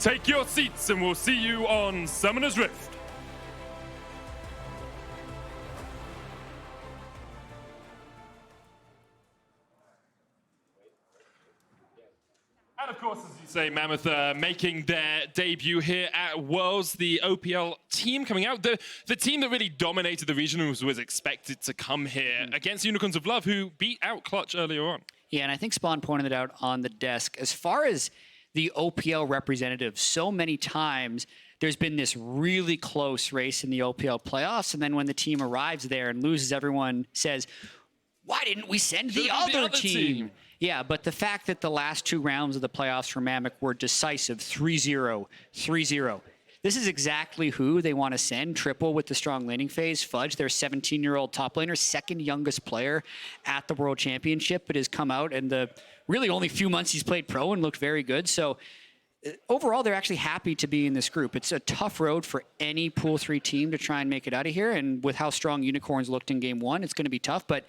take your seats and we'll see you on Summoner's Rift. And of course, as you say, Mammoth making their debut here at Worlds, the OPL team coming out. The team that really dominated the region was expected to come here against Unicorns of Love, who beat out Clutch earlier on. Yeah, and I think Spawn pointed it out on the desk. As far as the OPL representatives, so many times there's been this really close race in the OPL playoffs, and then when the team arrives there and loses, everyone says, why didn't we send the other team? Yeah, but the fact that the last 2 rounds of the playoffs for Mammoth were decisive, 3-0, 3-0. This is exactly who they want to send. Triple with the strong laning phase. Fudge, their 17-year-old top laner, second youngest player at the World Championship, but has come out in the really only few months he's played pro and looked very good. So overall, they're actually happy to be in this group. It's a tough road for any Pool 3 team to try and make it out of here. And with how strong Unicorns looked in Game 1, it's going to be tough. But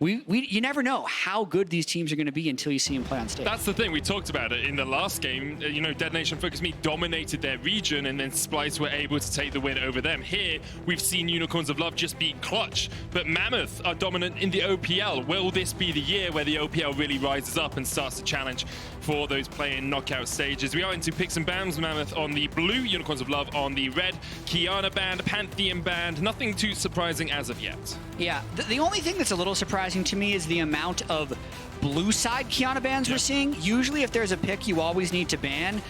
you never know how good these teams are going to be until you see them play on stage. That's the thing. We talked about it in the last game. You know, Dead Nation Focus Me dominated their region, and then Splice were able to take the win over them. Here, we've seen Unicorns of Love just beat Clutch, but Mammoth are dominant in the OPL. Will this be the year where the OPL really rises up and starts to challenge for those playing knockout stages? We are into picks and bans. Mammoth on the blue, Unicorns of Love on the red. Kiana banned, Pantheon banned. Nothing too surprising as of yet. Yeah, the only thing that's a little surprising to me is the amount of blue side Kiana bans we're seeing. Usually if there's a pick you always need to ban,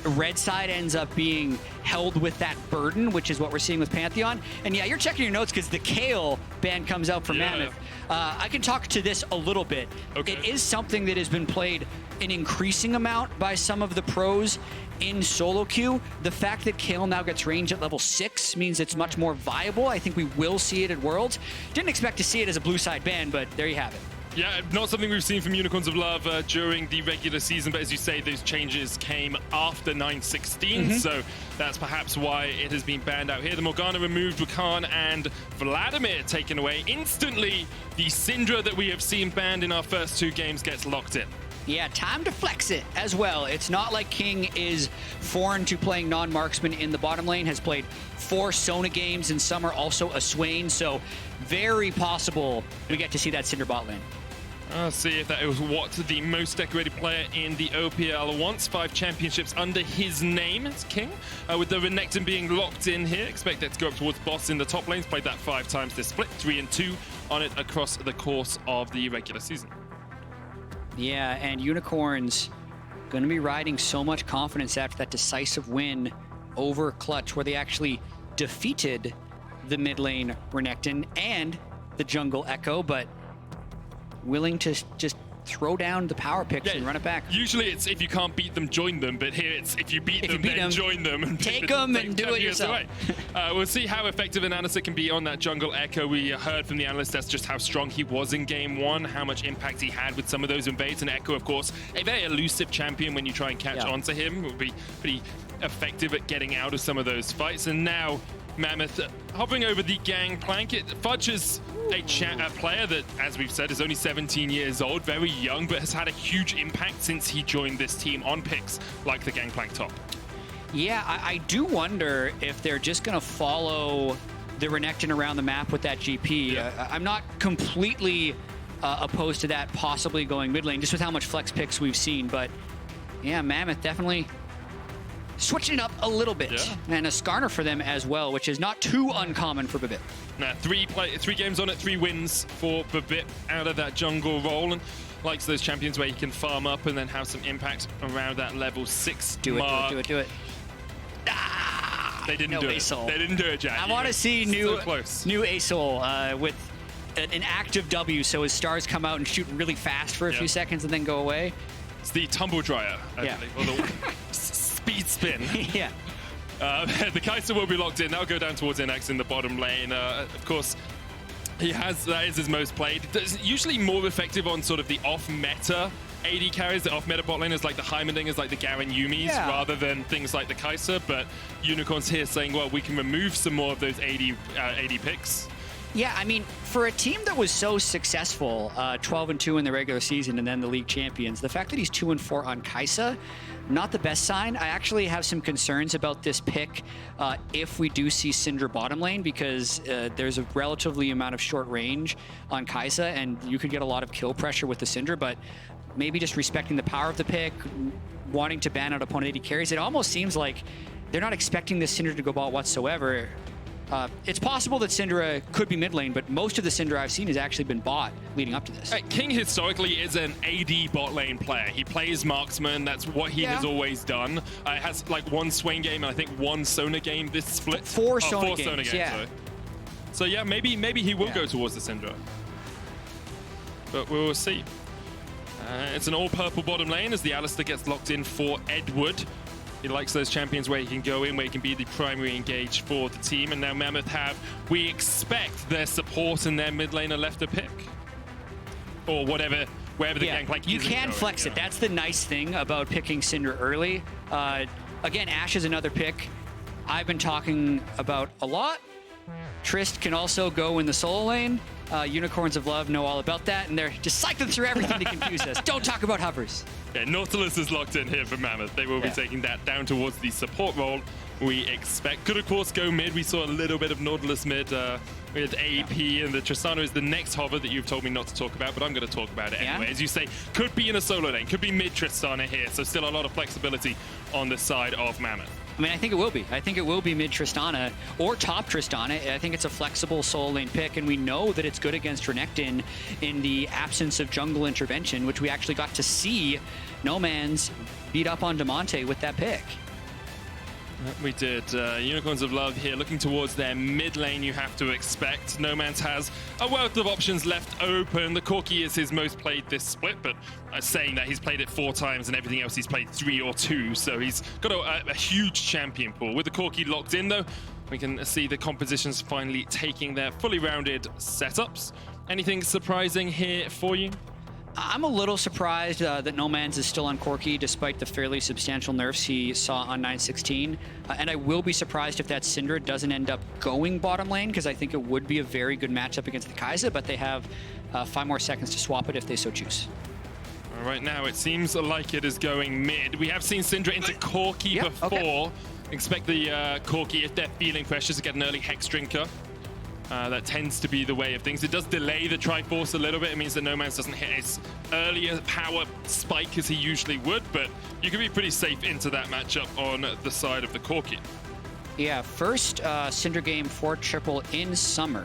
red side ends up being held with that burden, which is what we're seeing with Pantheon. And yeah, you're checking your notes because the Kale ban comes out for Mammoth. I can talk to this a little bit. Okay. It is something that has been played an increasing amount by some of the pros in solo queue. The fact that Kale now gets range at level 6 means it's much more viable. I think we will see it at Worlds. Didn't expect to see it as a blue side ban, but there you have it. Yeah, not something we've seen from Unicorns of Love during the regular season, but as you say, those changes came after 9-16, so that's perhaps why it has been banned out here. The Morgana removed, Rakan and Vladimir taken away. Instantly, the Syndra that we have seen banned in our first 2 games gets locked in. Yeah, time to flex it as well. It's not like King is foreign to playing non-marksman in the bottom lane, has played 4 Sona games in summer, also a Swain, so very possible we get to see that Syndra bot lane. See if that was what the most decorated player in the OPL wants. 5 championships under his name. It's King. With the Renekton being locked in here. Expect that to go up towards boss in the top lanes. Played that 5 times this split. 3 and 2 on it across the course of the regular season. Yeah, and Unicorns going to be riding so much confidence after that decisive win over Clutch, where they actually defeated the mid lane Renekton and the jungle Echo, but willing to just throw down the power picks and run it back. Usually it's if you can't beat them, join them, but here it's if you beat them, then join them. And take them and do it yourself. We'll see how effective an analyst can be on that jungle Echo. We heard from the analyst that's just how strong he was in Game 1, how much impact he had with some of those invades, and Echo, of course, a very elusive champion when you try and catch onto him. Will be pretty effective at getting out of some of those fights. And now Mammoth hovering over the gangplank. Fudge is a player that, as we've said, is only 17 years old, very young, but has had a huge impact since he joined this team on picks like the gangplank top. Yeah, I do wonder if they're just going to follow the Renekton around the map with that GP. I'm not completely opposed to that possibly going mid lane, just with how much flex picks we've seen, but yeah, Mammoth definitely switching it up a little bit. And a Skarner for them as well, which is not too uncommon for Babip. Now, 3 games on it, 3 wins for Babip out of that jungle role, and likes those champions where he can farm up and then have some impact around that level 6 mark. Do it. Ah, they didn't do it. They didn't do it, Jack. I want to see new Asol with an active W, so his stars come out and shoot really fast for a few seconds and then go away. It's the tumble dryer, actually. Or the speed spin. The Kai'Sa will be locked in. That'll go down towards Inax in the bottom lane. Of course, that is his most played. It's usually more effective on sort of the off-meta AD carries, the off-meta bot laners like the Heimerdingers, like the Garen Yumis, rather than things like the Kai'Sa. But Unicorns here saying, well, we can remove some more of those AD picks Yeah, I mean, for a team that was so successful, 12-2 in the regular season and then the league champions, the fact that he's 2-4 on Kai'Sa, not the best sign. I actually have some concerns about this pick if we do see Syndra bottom lane, because there's a relatively amount of short range on Kai'Sa, and you could get a lot of kill pressure with the Syndra, but maybe just respecting the power of the pick, wanting to ban out opponent AD carries, it almost seems like they're not expecting this Syndra to go bot whatsoever. It's possible that Syndra could be mid lane, but most of the Syndra I've seen has actually been bot leading up to this. King historically is an AD bot lane player. He plays marksman. That's what he has always done. Has like one Swain game and I think one Sona game this split. Four Sona games, yeah. Sorry. So yeah, maybe he will go towards the Syndra. But we'll see. It's an all-purple bottom lane as the Alistar gets locked in for Edward. He likes those champions where he can go in, where he can be the primary engage for the team. And now Mammoth have, we expect their support and their mid laner left to pick. Or whatever, wherever the gangplank you can flex it. That's the nice thing about picking Syndra early. Again, Ashe is another pick I've been talking about a lot. Trist can also go in the solo lane. Unicorns of Love know all about that, and they're just cycling through everything to confuse us. Don't talk about hovers. Yeah, Nautilus is locked in here for Mammoth. They will be taking that down towards the support role, we expect. Could, of course, go mid. We saw a little bit of Nautilus mid with AP, and the Tristana is the next hover that you've told me not to talk about, but I'm going to talk about it anyway. As you say, could be in a solo lane, could be mid Tristana here, so still a lot of flexibility on the side of Mammoth. I mean, I think it will be. I think it will be mid Tristana or top Tristana. I think it's a flexible solo lane pick, and we know that it's good against Renekton in the absence of jungle intervention, which we actually got to see Noman's beat up on Damonte with that pick. We did. Unicorns of Love here looking towards their mid lane, you have to expect. Noman's has a wealth of options left open. The Corki is his most played this split, but saying that he's played it 4 times and everything else he's played 3 or 2, so he's got a huge champion pool. With the Corki locked in though, we can see the compositions finally taking their fully rounded setups. Anything surprising here for you? I'm a little surprised that No Man's is still on Corki despite the fairly substantial nerfs he saw on 916. And I will be surprised if that Syndra doesn't end up going bottom lane, because I think it would be a very good matchup against the Kai'Sa, but they have 5 more seconds to swap it if they so choose. Right now, it seems like it is going mid. We have seen Syndra into Corki before. Okay. Expect the Corki, if they're feeling pressure, to get an early Hex Drinker. That tends to be the way of things. It does delay the Triforce a little bit. It means that Noman's doesn't hit his earlier power spike as he usually would, but you can be pretty safe into that matchup on the side of the Corki. Yeah, first Syndra game for triple in summer,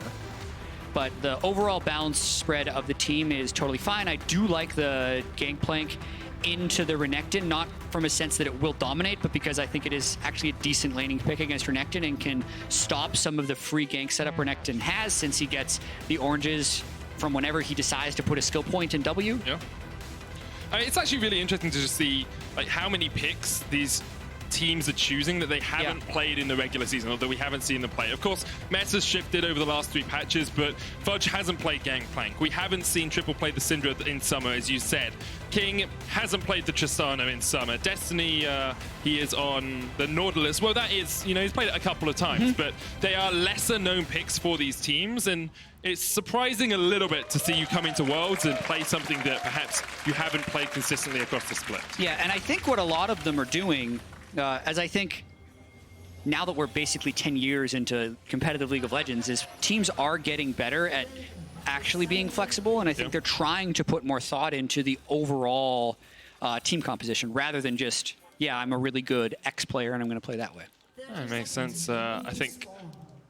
but the overall balance spread of the team is totally fine. I do like the Gangplank into the Renekton, not from a sense that it will dominate, but because I think it is actually a decent laning pick against Renekton and can stop some of the free gank setup Renekton has, since he gets the oranges from whenever he decides to put a skill point in W. Yeah. It's actually really interesting to just see like how many picks these teams are choosing that they haven't played in the regular season, or that we haven't seen them play. Of course, meta's shifted over the last 3 patches, but Fudge hasn't played Gangplank. We haven't seen Triple play the Syndra in summer, as you said. King hasn't played the Tristana in summer. Destiny, he is on the Nautilus. Well, that is, you know, he's played it a couple of times, but they are lesser known picks for these teams, and it's surprising a little bit to see you come into Worlds and play something that perhaps you haven't played consistently across the split. Yeah, and I think what a lot of them are doing, as I think now that we're basically 10 years into competitive League of Legends, is teams are getting better at actually being flexible, and I think they're trying to put more thought into the overall team composition rather than just, yeah, I'm a really good X player and I'm going to play that way. That makes sense. I think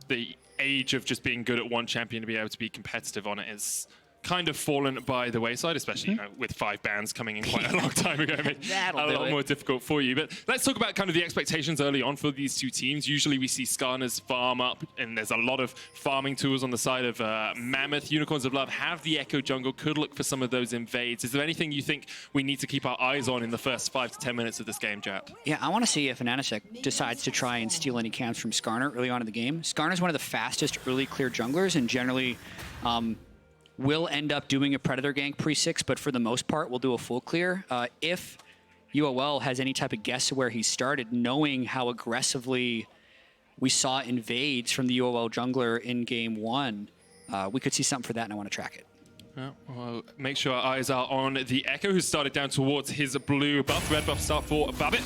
the age of just being good at one champion to be able to be competitive on it is kind of fallen by the wayside, especially you know, with 5 bans coming in quite a long time ago. Made a lot more difficult for you. But let's talk about kind of the expectations early on for these 2 teams. Usually we see Skarner's farm up, and there's a lot of farming tools on the side of Mammoth. Unicorns of Love have the Echo jungle, could look for some of those invades. Is there anything you think we need to keep our eyes on in the first 5 to 10 minutes of this game, Jat? Yeah, I want to see if Anasek decides to try and steal any camps from Skarner early on in the game. Skarner's one of the fastest early clear junglers, and generally will end up doing a Predator gank pre-6, but for the most part, we'll do a full clear. If UOL has any type of guess of where he started, knowing how aggressively we saw invades from the UOL jungler in game 1, we could see something for that, and I want to track it. Yeah, well, make sure our eyes are on the Echo, who started down towards his blue buff. Red buff start for Babbitt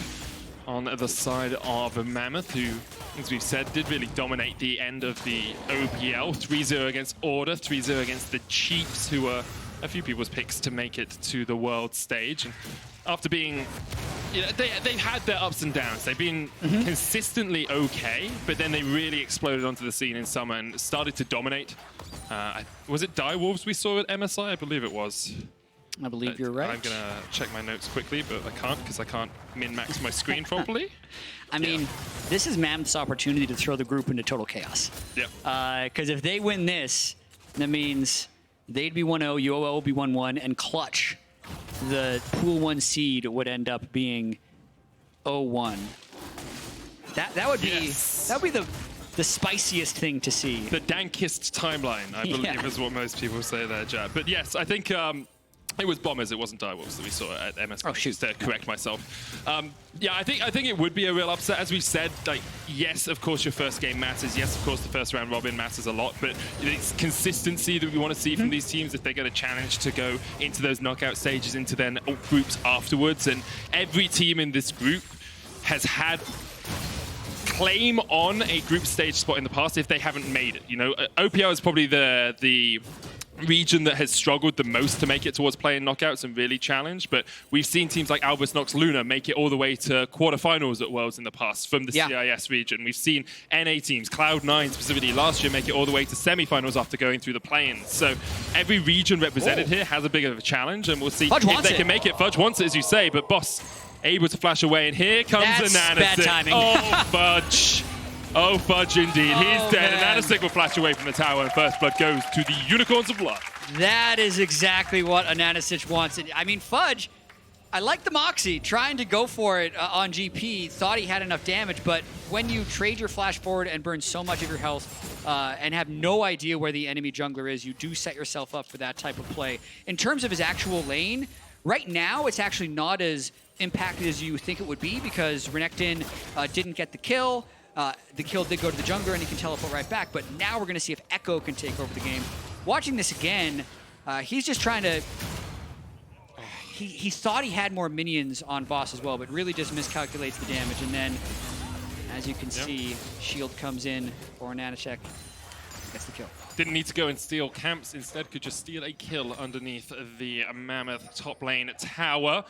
on the side of Mammoth, who, as we've said, did really dominate the end of the OPL. 3-0 against Order, 3-0 against the Chiefs, who were a few people's picks to make it to the world stage. And after being, they've had their ups and downs. They've been consistently okay, but then they really exploded onto the scene in summer and started to dominate. Was it Direwolves we saw at MSI? I believe it was. I believe you're right. I'm going to check my notes quickly, but I can't because I can't min-max my screen properly. I mean, this is Mammoth's opportunity to throw the group into total chaos. Yeah. Because if they win this, that means they'd be 1-0, UOL would be 1-1, and Clutch, the Pool 1 seed, would end up being 0-1. That would be the spiciest thing to see. The dankest timeline, I believe, is what most people say there, Jad. But yes, I think it was Bombers, it wasn't Direwolves that we saw at MS. Oh, shoot. Just to correct myself. Yeah, I think it would be a real upset. As we've said, like, yes, of course, your first game matters. Yes, of course, the first round robin matters a lot. But it's consistency that we want to see from these teams if they get a challenge to go into those knockout stages, into then groups afterwards. And every team in this group has had claim on a group stage spot in the past if they haven't made it. You know, OPL is probably the region that has struggled the most to make it towards playing knockouts and really challenge, but we've seen teams like Albus Nox Luna make it all the way to quarterfinals at Worlds in the past from the CIS region. We've seen NA teams, Cloud9 specifically last year, make it all the way to semifinals after going through the play-ins. So every region represented here has a big of a challenge, and we'll see if they can make it. Fudge wants it, as you say, but Boss able to flash away, and here comes Ananasik. Bad timing. Oh, Fudge. Oh, Fudge indeed. He's dead. And Ananasik will flash away from the tower, and first blood goes to the Unicorns of Blood. That is exactly what Ananasik wants. I mean, Fudge, I like the Moxie, trying to go for it on GP. Thought he had enough damage, but when you trade your flash forward and burn so much of your health and have no idea where the enemy jungler is, you do set yourself up for that type of play. In terms of his actual lane, right now it's actually not as impacted as you think it would be because Renekton didn't get the kill. The kill did go to the jungler, and he can teleport right back. But now we're going to see if Echo can take over the game. Watching this again, he's just trying to... He thought he had more minions on Boss as well, but really just miscalculates the damage. And then, as you can see, shield comes in for Ananasik. Gets the kill. Didn't need to go and steal camps. Instead, could just steal a kill underneath the Mammoth top lane tower.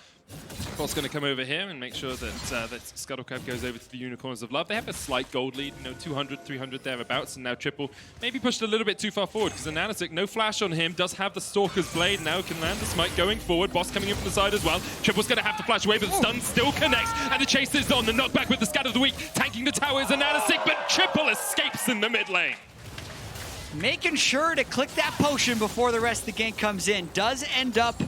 Boss going to come over here and make sure that that Scuttlecrab goes over to the Unicorns of Love. They have a slight gold lead, 200, 300 thereabouts, and now Triple maybe pushed a little bit too far forward because Ananasik, no flash on him, does have the Stalker's Blade, now can land the smite going forward. Boss coming in from the side as well. Triple's going to have to flash away, but the stun still connects, and the chase is on. The knockback with the Scatter of the Weak, tanking the tower is Ananasik, but Triple escapes in the mid lane. Making sure to click that potion before the rest of the gank comes in. Does end up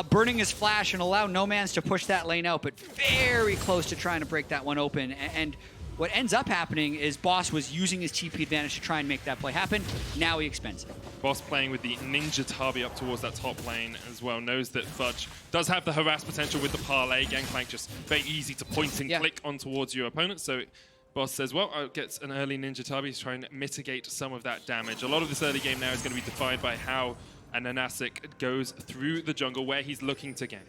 burning his flash and allow Nomans to push that lane out, but very close to trying to break that one open. And what ends up happening is Boss was using his TP advantage to try and make that play happen. Now he expends it. Boss playing with the Ninja Tabi up towards that top lane as well. Knows that Fudge does have the harass potential with the parlay. Gangplank just very easy to point and click on towards your opponent. So Boss says, well, I'll get an early Ninja Tabi to try and mitigate some of that damage. A lot of this early game now is going to be defined by how Ananasik goes through the jungle where he's looking to gank.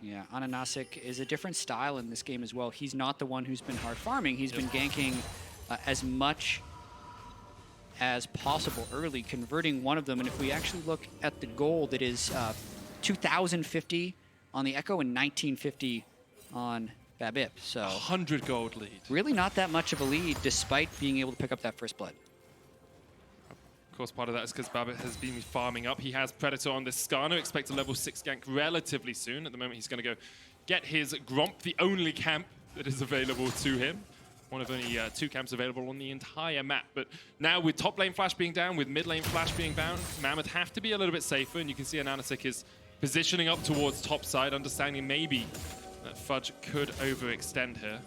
Yeah, Ananasik is a different style in this game as well. He's not the one who's been hard farming. He's been ganking as much as possible early, converting one of them. And if we actually look at the gold, it is 2,050 on the Echo and 1,950 on Babip. So 100 gold lead. Really not that much of a lead, despite being able to pick up that first blood. Of course, part of that is because Babbitt has been farming up. He has Predator on this Skarner. Expect a level 6 gank relatively soon. At the moment, he's going to go get his Gromp, the only camp that is available to him. One of only 2 camps available on the entire map. But now with top lane flash being down, with mid lane flash being down, Mammoth have to be a little bit safer. And you can see Ananasik is positioning up towards top side, understanding maybe that Fudge could overextend here.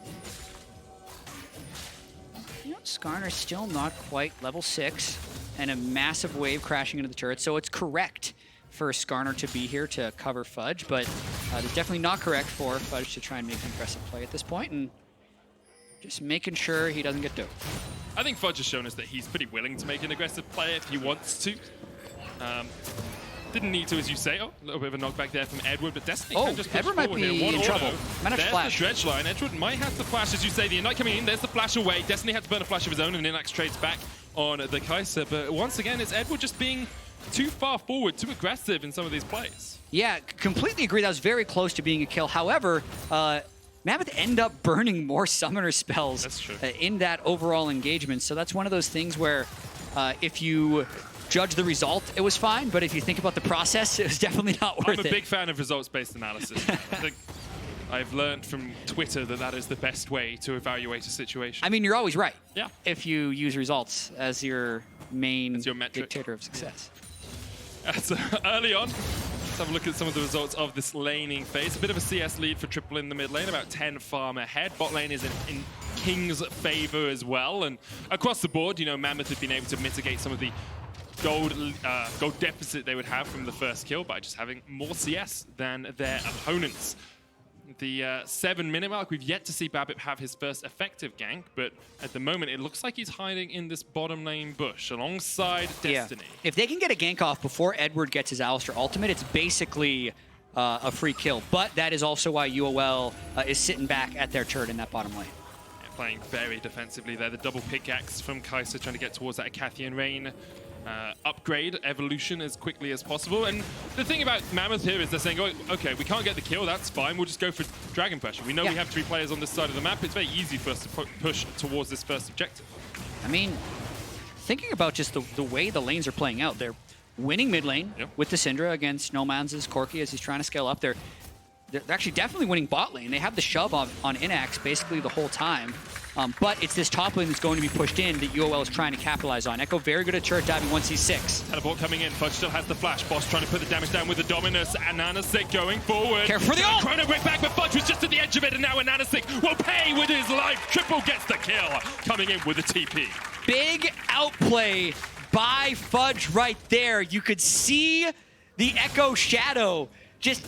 You know, Skarner's still not quite level 6. And a massive wave crashing into the turret. So it's correct for Skarner to be here to cover Fudge, but it's definitely not correct for Fudge to try and make an aggressive play at this point, and just making sure he doesn't get duped. I think Fudge has shown us that he's pretty willing to make an aggressive play if he wants to. Didn't need to, as you say. Oh, a little bit of a knockback there from Edward, but Destiny can just push Edward might be in trouble. Might have to flash. There's the dredge line. Edward might have to flash, as you say. The Ignite coming in. There's the flash away. Destiny had to burn a flash of his own, and Inax trades back on the Kai'Sa. But once again, it's Edward just being too far forward, too aggressive in some of these plays. Yeah, completely agree. That was very close to being a kill. However, Mammoth end up burning more summoner spells in that overall engagement. So that's one of those things where if you judge the result, it was fine. But if you think about the process, it was definitely not worth it. I'm a big fan of results-based analysis. I think I've learned from Twitter that that is the best way to evaluate a situation. I mean, you're always right. Yeah. If you use results as your main metric. dictator of success. So early on, let's have a look at some of the results of this laning phase. A bit of a CS lead for Triple in the mid lane, about 10 farm ahead. Bot lane is in King's favor as well. And across the board, you know, Mammoth have been able to mitigate some of the gold deficit they would have from the first kill by just having more CS than their opponents. The 7-minute mark, we've yet to see Babip have his first effective gank, but at the moment it looks like he's hiding in this bottom lane bush alongside Destiny. Yeah. If they can get a gank off before Edward gets his Alistar ultimate, it's basically a free kill. But that is also why UOL is sitting back at their turret in that bottom lane. Yeah, playing very defensively there. The double pickaxe from Kai'Sa trying to get towards that Acathian Rain upgrade, evolution as quickly as possible. And the thing about Mammoth here is they're saying, oh, okay, we can't get the kill, that's fine, we'll just go for Dragon Pressure. We know we have 3 players on this side of the map, it's very easy for us to push towards this first objective. I mean, thinking about just the way the lanes are playing out, they're winning mid lane with the Syndra against Noman's Corki as he's trying to scale up. They're actually definitely winning bot lane. They have the shove on Inax basically the whole time. But it's this top lane that's going to be pushed in that UOL is trying to capitalize on. Echo very good at turret diving once he's 6. Teleport coming in. Fudge still has the flash. Boss trying to put the damage down with the Dominus. And Nanasik going forward. Careful for the ult! Chrono break back, but Fudge was just at the edge of it. And now Nanasik will pay with his life. Triple gets the kill. Coming in with a TP. Big outplay by Fudge right there. You could see the Echo shadow just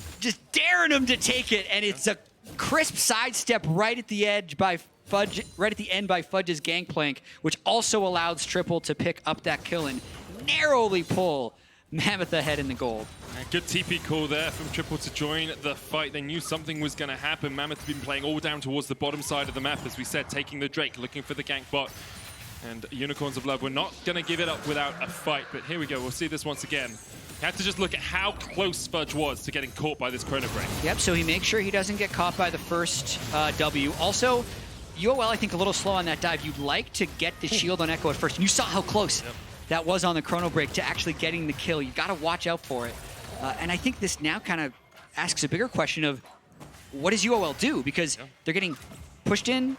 daring him to take it. And it's a crisp sidestep right at the edge by Fudge, right at the end by Fudge's Gangplank, which also allows Triple to pick up that kill and narrowly pull Mammoth ahead in the gold. Good TP call there from Triple to join the fight. They knew something was going to happen. Mammoth have been playing all down towards the bottom side of the map, as we said, taking the Drake, looking for the gank bot. And Unicorns of Love, we're not going to give it up without a fight, but here we go. We'll see this once again. You have to just look at how close Fudge was to getting caught by this Chrono Break. Yep, so he makes sure he doesn't get caught by the first W. Also, UOL, I think, a little slow on that dive. You'd like to get the shield on Echo at first. And you saw how close that was on the Chrono Break to actually getting the kill. You got to watch out for it. And I think this now kind of asks a bigger question of what does UOL do? Because they're getting pushed in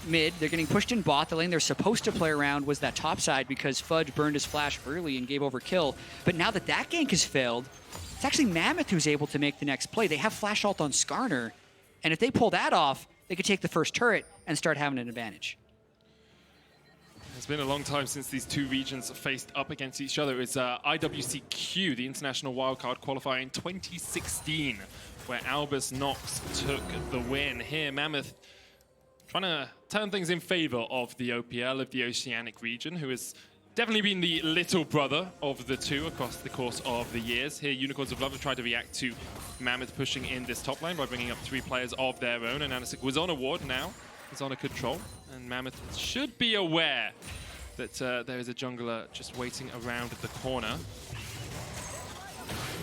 mid, they're getting pushed in bot. The lane they're supposed to play around was that top side because Fudge burned his flash early and gave over kill. But now that that gank has failed, it's actually Mammoth who's able to make the next play. They have flash ult on Skarner. And if they pull that off, they could take the first turret and start having an advantage. It's been a long time since these two regions faced up against each other. It's IWCQ, the International Wildcard Qualifier in 2016, where Albus Nox took the win. Here, Mammoth trying to turn things in favor of the OPL, of the Oceanic region, who has definitely been the little brother of the two across the course of the years. Here, Unicorns of Love have tried to react to Mammoth pushing in this top lane by bringing up 3 players of their own. And Nanasik was on a ward, now is on a control. And Mammoth should be aware that there is a jungler just waiting around the corner.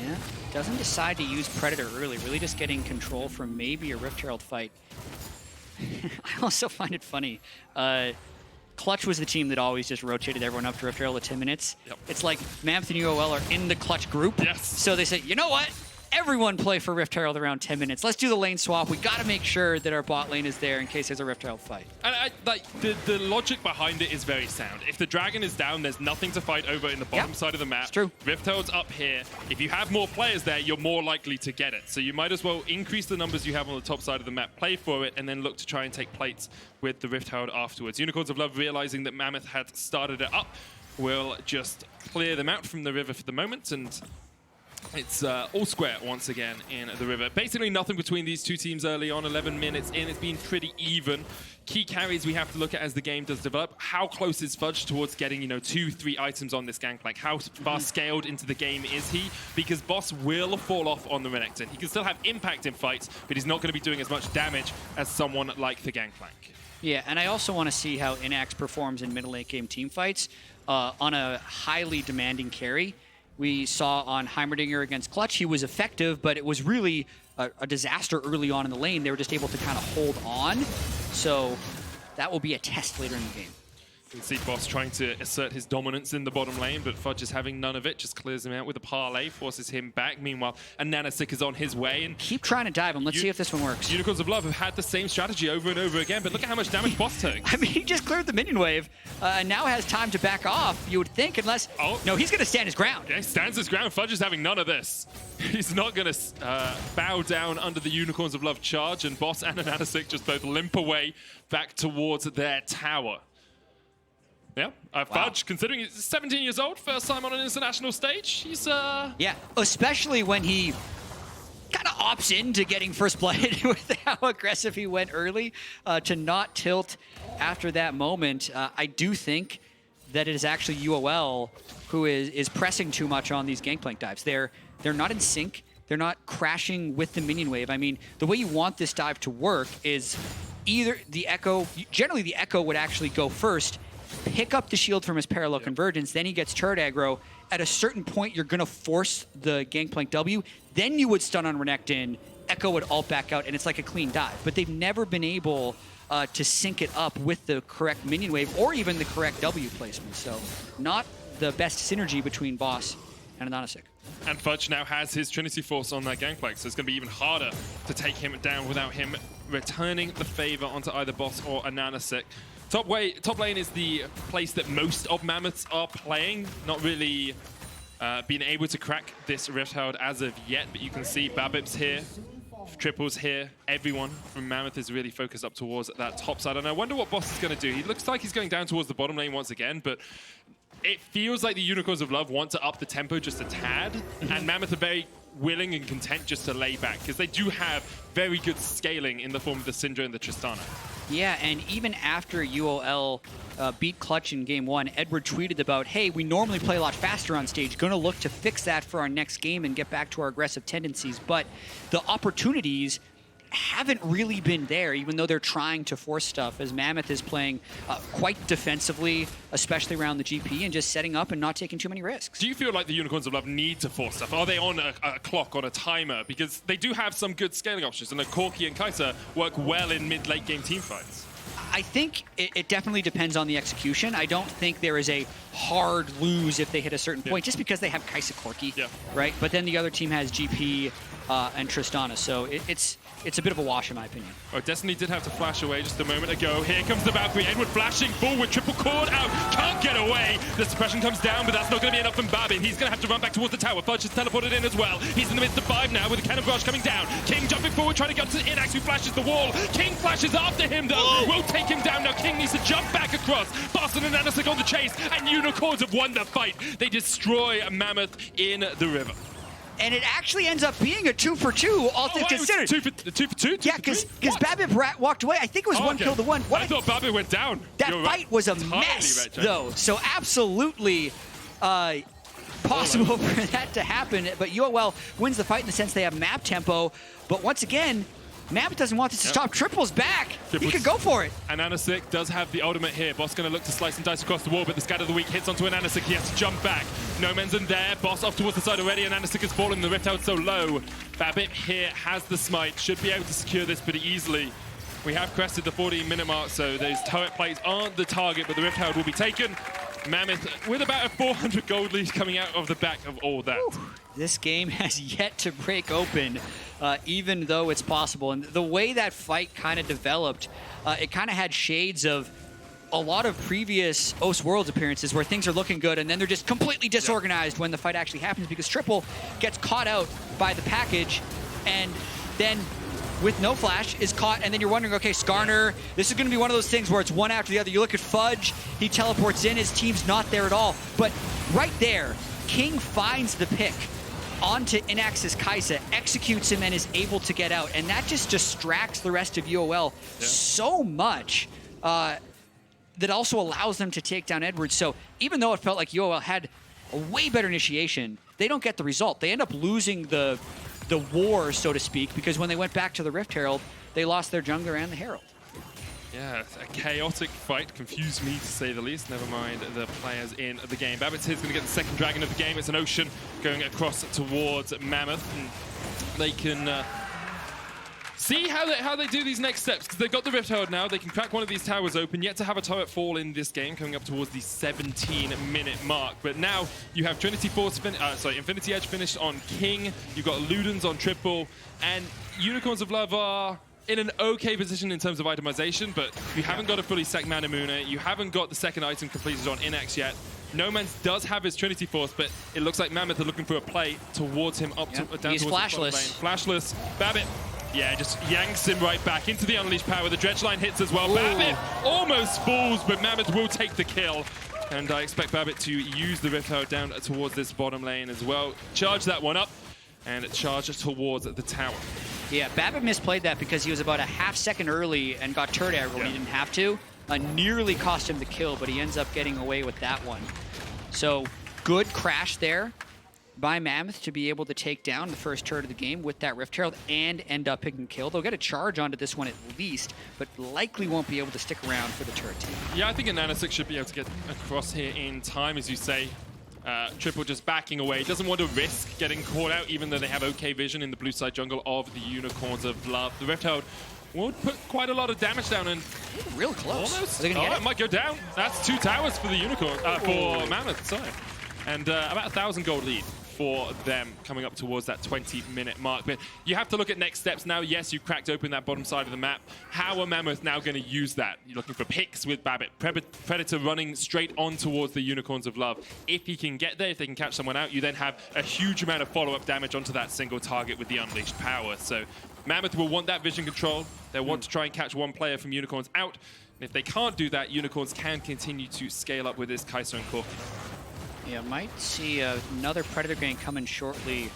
Yeah, doesn't decide to use Predator early, really just getting control from maybe a Rift Herald fight. I also find it funny. Clutch was the team that always just rotated everyone up to Rift Herald at 10 minutes. It's like Mammoth and UOL are in the Clutch group. So they say, you know what? Everyone play for Rift Herald around 10 minutes. Let's do the lane swap. We got to make sure that our bot lane is there in case there's a Rift Herald fight. And like the logic behind it is very sound. If the dragon is down, there's nothing to fight over in the bottom side of the map. It's true. Rift Herald's up here. If you have more players there, you're more likely to get it. So you might as well increase the numbers you have on the top side of the map, play for it, and then look to try and take plates with the Rift Herald afterwards. Unicorns of Love, realizing that Mammoth had started it up, will just clear them out from the river for the moment, and it's all square once again in the river. Basically nothing between these two teams early on, 11 minutes in. It's been pretty even. key carries we have to look at as the game does develop. How close is Fudge towards getting, 2-3 items on this Gangplank? How far scaled into the game is he? Because Boss will fall off on the Renekton. He can still have impact in fights, but he's not going to be doing as much damage as someone like the Gangplank. Yeah, and I also want to see how Inax performs in middle late game team fights on a highly demanding carry. We saw on Heimerdinger against Clutch, he was effective, but it was really a disaster early on in the lane. They were just able to kind of hold on. So that will be a test later in the game. You can see Boss trying to assert his dominance in the bottom lane, but Fudge is having none of it, just clears him out with a parlay, forces him back. Meanwhile, a Nanosick is on his way. And keep trying to dive him. Let's see if this one works. Unicorns of Love have had the same strategy over and over again, but look at how much damage Boss takes. I mean, he just cleared the minion wave, and now has time to back off, you would think, unless... Oh. No, he's going to stand his ground. Yeah, he stands his ground. Fudge is having none of this. He's not going to bow down under the Unicorns of Love charge, and Boss and a Nanosick just both limp away back towards their tower. Yeah, Fudge, considering he's 17 years old, first time on an international stage, he's... Yeah, especially when he kind of opts into getting first blood with how aggressive he went early to not tilt after that moment. I do think that it is actually UOL who is pressing too much on these Gangplank dives. They're not in sync. They're not crashing with the minion wave. I mean, the way you want this dive to work is either the Echo... Generally, the Echo would actually go first, pick up the shield from his parallel convergence, then he gets turret aggro. At a certain point, you're going to force the Gangplank W. Then you would stun on Renekton, Echo would ult back out, and it's like a clean dive. But they've never been able to sync it up with the correct minion wave or even the correct W placement. So not the best synergy between Boss and a Nanosick. And Fudge now has his Trinity Force on that Gangplank, so it's going to be even harder to take him down without him returning the favor onto either Boss or a Nanosick. Top lane is the place that most of Mammoths are playing. Not really being able to crack this Rift Herald as of yet, but you can see Babip's here, Triple's here. Everyone from Mammoth is really focused up towards that top side. And I wonder what Boss is going to do. He looks like he's going down towards the bottom lane once again, but it feels like the Unicorns of Love want to up the tempo just a tad, and Mammoth are very willing and content just to lay back, because they do have very good scaling in the form of the Syndra and the Tristana. Yeah, and even after UOL beat Clutch in game one, Edward tweeted about, hey, we normally play a lot faster on stage, going to look to fix that for our next game and get back to our aggressive tendencies, but the opportunities haven't really been there, even though they're trying to force stuff, as Mammoth is playing quite defensively, especially around the GP, and just setting up and not taking too many risks. Do you feel like the Unicorns of Love need to force stuff? Are they on a clock, on a timer? Because they do have some good scaling options, and Corki and Kai'Sa work well in mid-late game team fights. I think it definitely depends on the execution. I don't think there is a hard lose if they hit a certain point, just because they have Kai'Sa Corki, right? But then the other team has GP and Tristana, so it's a bit of a wash in my opinion. Oh, Destiny did have to flash away just a moment ago. Here comes the Valkyrie. Edward flashing forward, triple cord out, can't get away. The suppression comes down, but that's not going to be enough from Babin. He's going to have to run back towards the tower. Fudge is teleported in as well. He's in the midst of 5 now with the cannon barrage coming down. King jumping forward, trying to get to Inax, who flashes the wall. King flashes after him though. Will take him down now. King needs to jump back across. Boston and Nanosick on the chase, and Unicorns have won the fight. They destroy Mammoth in the river. And it actually ends up being a 2-for-2, all things considered. 2-for-2? Yeah, because Babip walked away. I think it was 1 kill to 1. I thought Babip went down. That fight was a mess, though. So absolutely possible for that to happen. But UOL wins the fight in the sense they have map tempo. But once again, Mammoth doesn't want this to stop. Triple's back. He could go for it. And Nanosick does have the ultimate here. Boss going to look to slice and dice across the wall, but the Scatter of the Weak hits onto an Nanosick. He has to jump back. No man's in there. Boss off towards the side already, and Nanosick has fallen. The Rift Herald so low. Babip here has the smite. Should be able to secure this pretty easily. We have crested the 14-minute mark, so those turret plates aren't the target, but the Rift Herald will be taken. Mammoth with about a 400 gold lead coming out of the back of all that. This game has yet to break open, even though it's possible. And the way that fight kind of developed, it kind of had shades of a lot of previous OS Worlds appearances where things are looking good and then they're just completely disorganized when the fight actually happens, because Triple gets caught out by the package and then with no flash is caught, and then you're wondering, okay, Skarner, this is going to be one of those things where it's one after the other. You look at Fudge, he teleports in, his team's not there at all. But right there, King finds the pick onto Inax's Kai'Sa, executes him, and is able to get out. And that just distracts the rest of UOL so much that also allows them to take down Edwards. So even though it felt like UOL had a way better initiation, they don't get the result. They end up losing the war, so to speak, because when they went back to the Rift Herald, they lost their jungler and the Herald. Yeah, a chaotic fight. Confused me, to say the least. Never mind the players in the game. Babbitt's here is going to get the second dragon of the game. It's an Ocean going across towards Mammoth. And they can see how they do these next steps, because they've got the Rift Herald now. They can crack one of these towers open. Yet to have a turret fall in this game, coming up towards the 17-minute mark. But now you have Infinity Edge finished on King. You've got Ludens on Triple, and Unicorns of Love are in an okay position in terms of itemization, but you haven't got a fully stacked Manamuna. You haven't got the second item completed on Inax yet. No Man's does have his Trinity Force, but it looks like Mammoth are looking for a play towards him down He's towards flashless. the lane. Flashless. Babbitt, yeah, just yanks him right back into the Unleashed power. The Dredge line hits as well. Ooh. Babbitt almost falls, but Mammoth will take the kill. And I expect Babbitt to use the Rift Herald down towards this bottom lane as well. Charge that one up, and charge towards the tower. Yeah, Babbitt misplayed that because he was about a half second early and got turret aggro when he didn't have to. Nearly cost him the kill, but he ends up getting away with that one. So good crash there by Mammoth to be able to take down the first turret of the game with that Rift Herald and end up picking kill. They'll get a charge onto this one at least, but likely won't be able to stick around for the turret team. Yeah, I think a Nanosix should be able to get across here in time, as you say. Triple just backing away. Doesn't want to risk getting caught out, even though they have okay vision in the blue side jungle of the Unicorns of Love. The Rift Herald won't put quite a lot of damage down, and real close. Almost. Are they gonna get it might go down. That's 2 towers for the Unicorn, for Mammoth, sorry. And about 1,000 gold lead for them coming up towards that 20-minute mark. But you have to look at next steps now. Yes, you cracked open that bottom side of the map. How are Mammoth now going to use that? You're looking for picks with Babbitt. Predator running straight on towards the Unicorns of Love. If he can get there, if they can catch someone out, you then have a huge amount of follow-up damage onto that single target with the Unleashed power. So Mammoth will want that vision control. They'll want to try and catch one player from Unicorns out. And if they can't do that, Unicorns can continue to scale up with this Kai'Sa and Corki. Yeah, might see another Predator gank coming shortly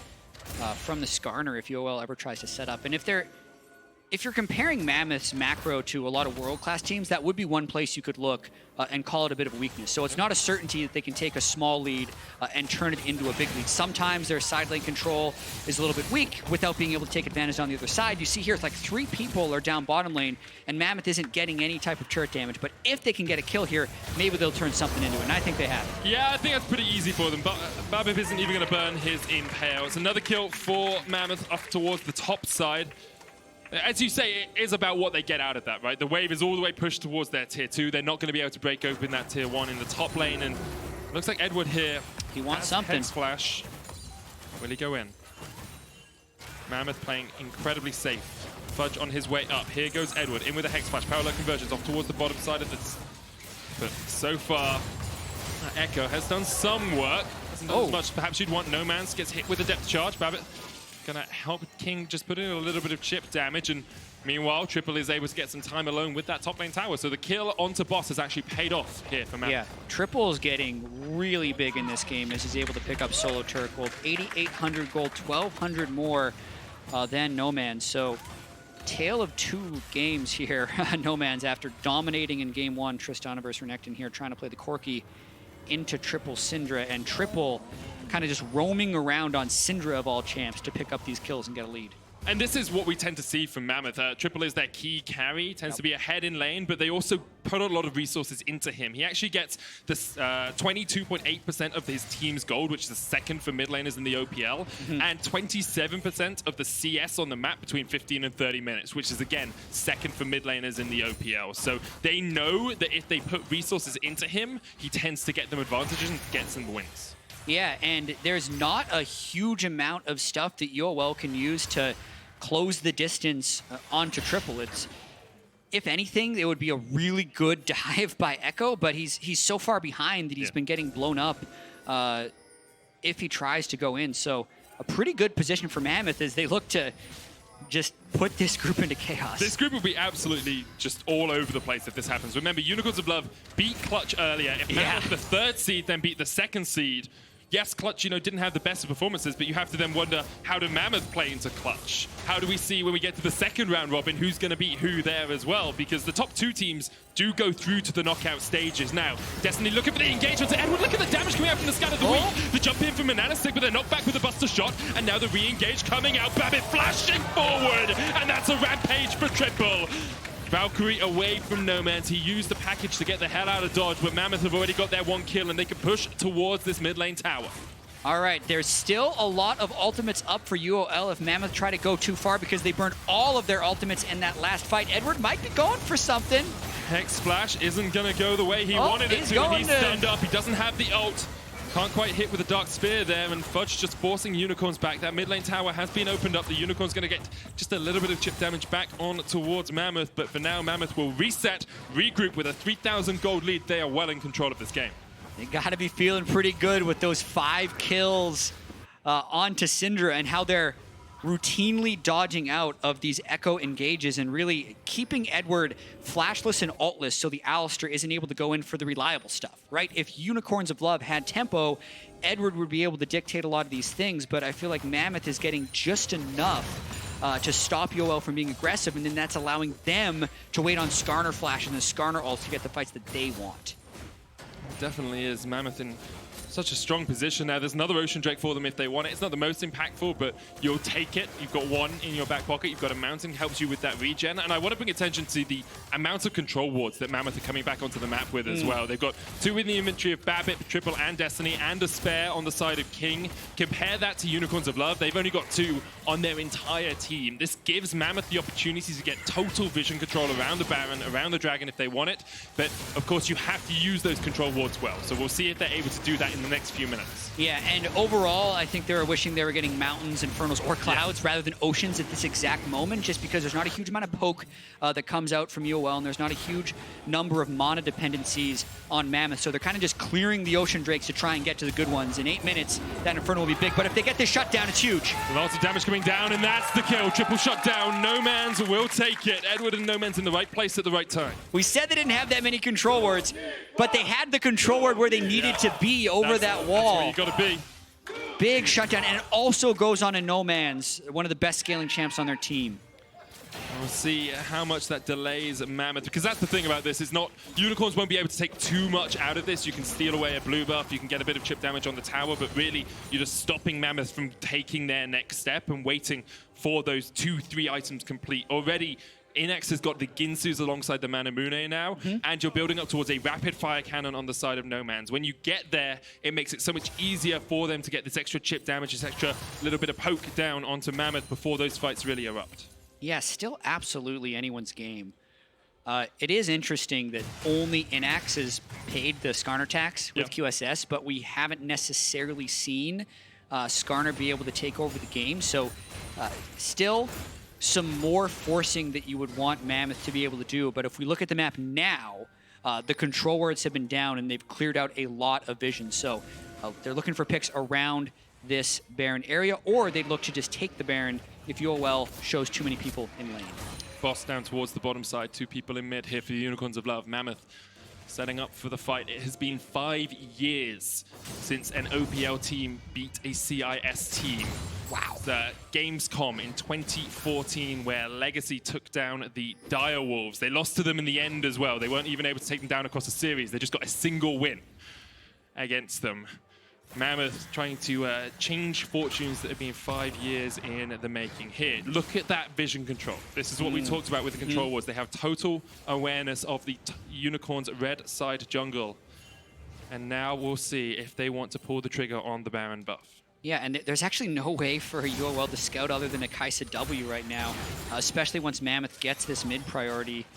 from the Skarner if UOL ever tries to set up. And if you're comparing Mammoth's macro to a lot of world-class teams, that would be one place you could look and call it a bit of a weakness. So it's not a certainty that they can take a small lead and turn it into a big lead. Sometimes their side lane control is a little bit weak without being able to take advantage on the other side. You see here, it's like 3 people are down bottom lane, and Mammoth isn't getting any type of turret damage. But if they can get a kill here, maybe they'll turn something into it, and I think they have. Yeah, I think that's pretty easy for them. But Babbitt isn't even going to burn his Impale. It's another kill for Mammoth up towards the top side. As you say, it is about what they get out of that, right? The wave is all the way pushed towards their tier 2. They're not going to be able to break open that tier 1 in the top lane, and looks like Edward here. He wants something. Hex flash. Will he go in? Mammoth playing incredibly safe. Fudge on his way up. Here goes Edward in with a Hex flash. Parallel conversions off towards the bottom side of this. But so far, Echo has done some work. Hasn't done as much. Perhaps you'd want No Man's. Gets hit with a depth charge. Babbitt gonna help King just put in a little bit of chip damage, and meanwhile Triple is able to get some time alone with that top lane tower. So the kill onto boss has actually paid off here for Mammoth. Yeah, Triple is getting really big in this game as he's able to pick up solo turret gold. 8,800 gold, 1,200 more than No Man's. So tale of 2 games here. No Man's after dominating in game 1. Tristana versus Renekton here trying to play the Corki into Triple Syndra, and Triple kind of just roaming around on Syndra of all champs to pick up these kills and get a lead. And this is what we tend to see from Mammoth. Triple is their key carry, tends to be ahead in lane, but they also put a lot of resources into him. He actually gets this 22.8% of his team's gold, which is the second for mid laners in the OPL, and 27% of the CS on the map between 15 and 30 minutes, which is, again, second for mid laners in the OPL. So they know that if they put resources into him, he tends to get them advantages and gets them wins. Yeah, and there's not a huge amount of stuff that UOL can use to close the distance onto Triple. It's, if anything, it would be a really good dive by Echo, but he's so far behind that he's been getting blown up if he tries to go in. So a pretty good position for Mammoth as they look to just put this group into chaos. This group will be absolutely just all over the place if this happens. Remember, Unicorns of Love beat Clutch earlier. If Mammoth, the 3rd seed, then beat the 2nd seed, yes, Clutch, you know, didn't have the best of performances, but you have to then wonder, how do Mammoth play into Clutch? How do we see when we get to the second round robin who's going to beat who there as well? Because the top 2 teams do go through to the knockout stages now. Destiny looking for the engagement to Edward. Look at the damage coming out from the scan of the week. The jump in from Mananastic, but they're knocked back with a buster shot. And now the re-engage coming out. Babbitt flashing forward. And that's a rampage for triple. Valkyrie away from Nomanz. He used the package to get the hell out of dodge, but Mammoth have already got their 1 kill, and they can push towards this mid lane tower. All right, there's still a lot of ultimates up for UOL if Mammoth try to go too far because they burned all of their ultimates in that last fight. Edward might be going for something. Hex Splash isn't going to go the way he wanted it to, and he's stunned up. He doesn't have the ult. Can't quite hit with the Dark Spear there, and Fudge just forcing Unicorns back. That mid lane tower has been opened up. The Unicorn's going to get just a little bit of chip damage back on towards Mammoth, but for now, Mammoth will reset, regroup with a 3,000 gold lead. They are well in control of this game. They got to be feeling pretty good with those 5 kills onto Syndra and how they're routinely dodging out of these Echo engages and really keeping Edward flashless and ultless so the Alistar isn't able to go in for the reliable stuff, right? If Unicorns of Love had tempo, Edward would be able to dictate a lot of these things, but I feel like Mammoth is getting just enough to stop UOL from being aggressive, and then that's allowing them to wait on Skarner Flash and the Skarner ult to get the fights that they want. It definitely is. Mammoth in such a strong position now. There's another Ocean Drake for them if they want it. It's not the most impactful, but you'll take it. You've got 1 in your back pocket. You've got a Mountain, helps you with that regen. And I want to bring attention to the amount of control wards that Mammoth are coming back onto the map with as well. They've got 2 in the inventory of Babbitt, Triple, and Destiny, and a spare on the side of King. Compare that to Unicorns of Love. They've only got 2 on their entire team. This gives Mammoth the opportunity to get total vision control around the Baron, around the Dragon if they want it. But, of course, you have to use those control wards well. So we'll see if they're able to do that in the next few minutes. Yeah, and overall, I think they were wishing they were getting mountains, infernals, or clouds rather than oceans at this exact moment, just because there's not a huge amount of poke that comes out from UOL, and there's not a huge number of mana dependencies on Mammoth, so they're kind of just clearing the Ocean Drakes to try and get to the good ones. In 8 minutes, that infernal will be big, but if they get this shutdown, it's huge. Lots of damage coming down, and that's the kill. Triple shutdown. Nomanz will take it. Edward and Nomanz in the right place at the right time. We said they didn't have that many control wards, but they had the control ward where they needed to be over that wall. That's where you got to be. Big shutdown, and it also goes on in Nomanz, one of the best scaling champs on their team. We'll see how much that delays Mammoth, because that's the thing about this. It's not, Unicorns won't be able to take too much out of this. You can steal away a blue buff, you can get a bit of chip damage on the tower, but really you're just stopping Mammoth from taking their next step and waiting for those 2-3 items complete. Already, Inex has got the Ginsus alongside the Manamune now, and you're building up towards a rapid fire cannon on the side of Nomanz. When you get there, it makes it so much easier for them to get this extra chip damage, this extra little bit of poke down onto Mammoth before those fights really erupt. Yeah, still absolutely anyone's game. It is interesting that only Inax has paid the Skarner tax with QSS, but we haven't necessarily seen Skarner be able to take over the game. So still some more forcing that you would want Mammoth to be able to do. But if we look at the map now, the control wards have been down and they've cleared out a lot of vision. So they're looking for picks around this Baron area, or they'd look to just take the Baron if UOL shows too many people in lane. Boss down towards the bottom side, 2 people in mid here for the Unicorns of Love. Mammoth setting up for the fight. It has been 5 years since an OPL team beat a CIS team. Wow. The Gamescom in 2014, where Legacy took down the Dire Wolves. They lost to them in the end as well. They weren't even able to take them down across the series. They just got a single win against them. Mammoth trying to change fortunes that have been 5 years in the making. Here, look at that vision control. This is what we talked about with the control wars. They have total awareness of the Unicorn's red side jungle. And now we'll see if they want to pull the trigger on the Baron buff. Yeah, and there's actually no way for UOL to scout other than a Kai'Sa W right now, especially once Mammoth gets this mid priority.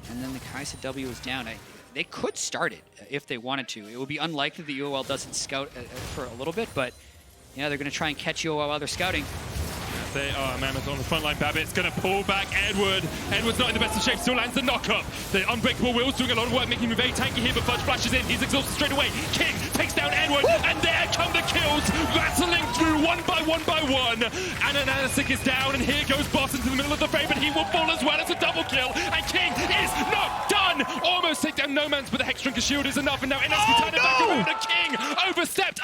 And then the Kai'Sa W is down. They could start it if they wanted to. It would be unlikely that UOL doesn't scout for a little bit, but yeah, they're going to try and catch UOL while they're scouting. They are Mammoth on the front line. Babbitt's going to pull back Edward. Edward's not in the best of shape, still lands the knockup. The Unbreakable Will's doing a lot of work, making him very tanky here, but Fudge flashes in. He's exhausted straight away. King takes down Edward, and there come the kills, rattling through one by one. And Ananasik is down, and here goes Boss into the middle of the frame, but he will fall as well as a double kill, and King is not done! in. Almost take down Noman's, but the Hex Drinker shield is enough. And now Inex can turn it back around. The King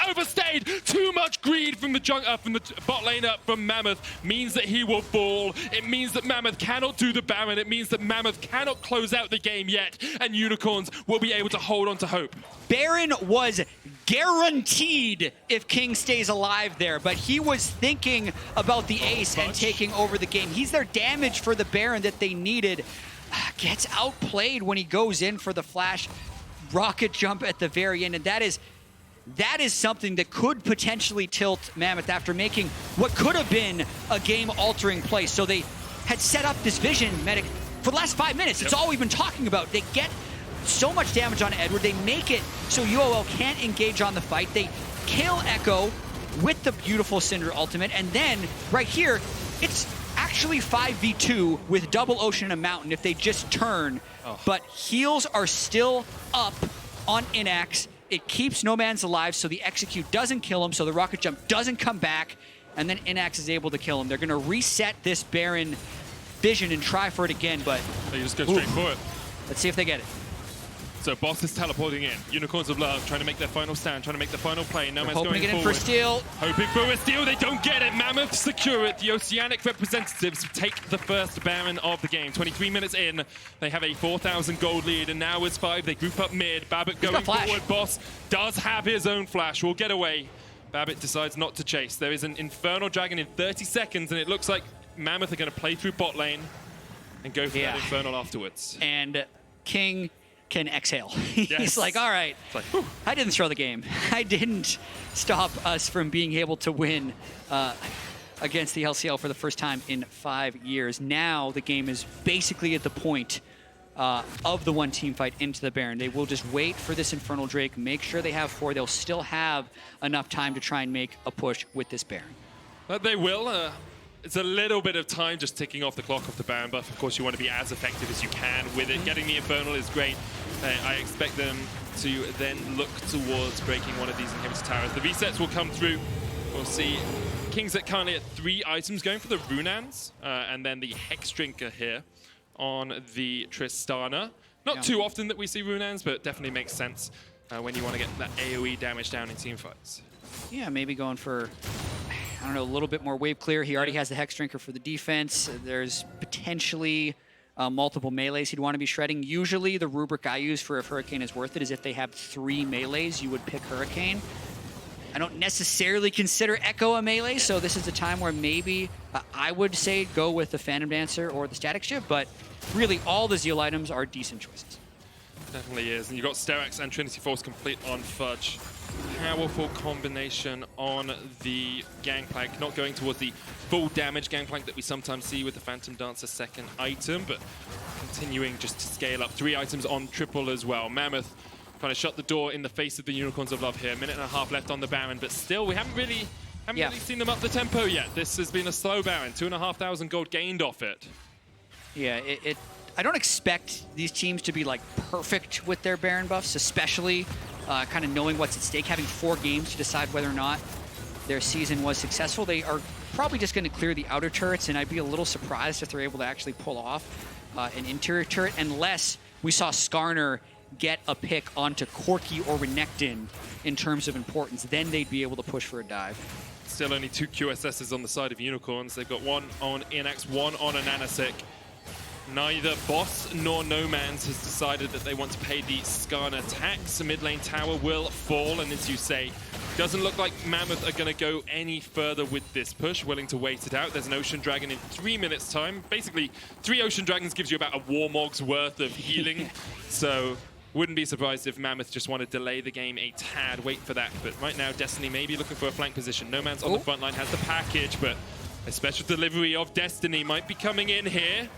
overstayed. Too much greed from the bot lane up from Mammoth means that he will fall. It means that Mammoth cannot do the Baron. It means that Mammoth cannot close out the game yet. And Unicorns will be able to hold on to hope. Baron was guaranteed if King stays alive there, but he was thinking about the ace and taking over the game. He's their damage for the Baron that they needed. Gets outplayed when he goes in for the flash rocket jump at the very end, and that is something that could potentially tilt Mammoth after making what could have been a game-altering play. So they had set up this vision medic for the last 5 minutes. It's all we've been talking about. They get so much damage on Edward. They make it so UOL can't engage on the fight. They kill Echo with the beautiful Cinder ultimate. And then right here, it's actually 5v2 with double Ocean and Mountain if they just turn. But heals are still up on Inax. It keeps Noman's alive, so the execute doesn't kill him, so the rocket jump doesn't come back, and then Inax is able to kill him. They're going to reset this Baron vision and try for it again, but they just go straight for it. Let's see if they get it. So Boss is teleporting in. Unicorns of Love trying to make their final stand, trying to make the final play. Nomad's hoping going to get forward. in for steal. Hoping for a steal. They don't get it. Mammoth secure it. The Oceanic representatives take the first Baron of the game. 23 minutes in. They have a 4,000 gold lead, and now it's 5. They group up mid. Babbitt going forward. Boss does have his own flash. Will get away. Babbitt decides not to chase. There is an Infernal Dragon in 30 seconds, and it looks like Mammoth are going to play through bot lane and go for that Infernal afterwards. And King can exhale. He's like, all right, I didn't throw the game. I didn't stop us from being able to win against the LCL for the first time in 5 years. Now the game is basically at the point of the one team fight into the Baron. They will just wait for this Infernal Drake, make sure they have 4. They'll still have enough time to try and make a push with this Baron. But they will. It's a little bit of time just ticking off the clock of the Baron buff. Of course, you want to be as effective as you can with it. Getting the Infernal is great. I expect them to then look towards breaking one of these inhibitor towers. The resets will come through. We'll see Kings at currently at 3 items, going for the Runans, and then the Hex Drinker here on the Tristana. Not too often that we see Runans, but definitely makes sense when you want to get that AoE damage down in team fights. Yeah, maybe going for, I don't know, a little bit more wave clear. He already has the Hex Drinker for the defense. There's potentially multiple melees he'd want to be shredding. Usually the rubric I use for if Hurricane is worth it is if they have 3 melees, you would pick Hurricane. I don't necessarily consider Echo a melee, so this is a time where maybe I would say go with the Phantom Dancer or the Static Shift, but really all the Zeal items are decent choices. Definitely is. And you've got Sterak's and Trinity Force complete on Fudge. Powerful combination on the Gangplank, not going towards the full damage Gangplank that we sometimes see with the Phantom Dancer second item, but continuing just to scale up. 3 items on triple as well. Mammoth trying to shut the door in the face of the Unicorns of Love here. 1.5 minutes left on the Baron, but still we haven't really seen them up the tempo yet. This has been a slow Baron. 2,500 gold gained off it. Yeah, I don't expect these teams to be like perfect with their Baron buffs, especially kind of knowing what's at stake, having 4 games to decide whether or not their season was successful. They are probably just going to clear the outer turrets, and I'd be a little surprised if they're able to actually pull off an interior turret, unless we saw Skarner get a pick onto Corki or Renekton in terms of importance. Then they'd be able to push for a dive. Still only 2 QSSs on the side of Unicorns. They've got 1 on Inax, 1 on Ananasik. Neither Boss nor Nomans has decided that they want to pay the Skarner tax. The mid lane tower will fall, and as you say, doesn't look like Mammoth are going to go any further with this push, willing to wait it out. There's an Ocean Dragon in 3 minutes time. Basically, 3 Ocean Dragons gives you about a Warmog's worth of healing. So wouldn't be surprised if Mammoth just want to delay the game a tad, wait for that. But right now, Destiny may be looking for a flank position. Nomans on the front line has the package, but a special delivery of Destiny might be coming in here.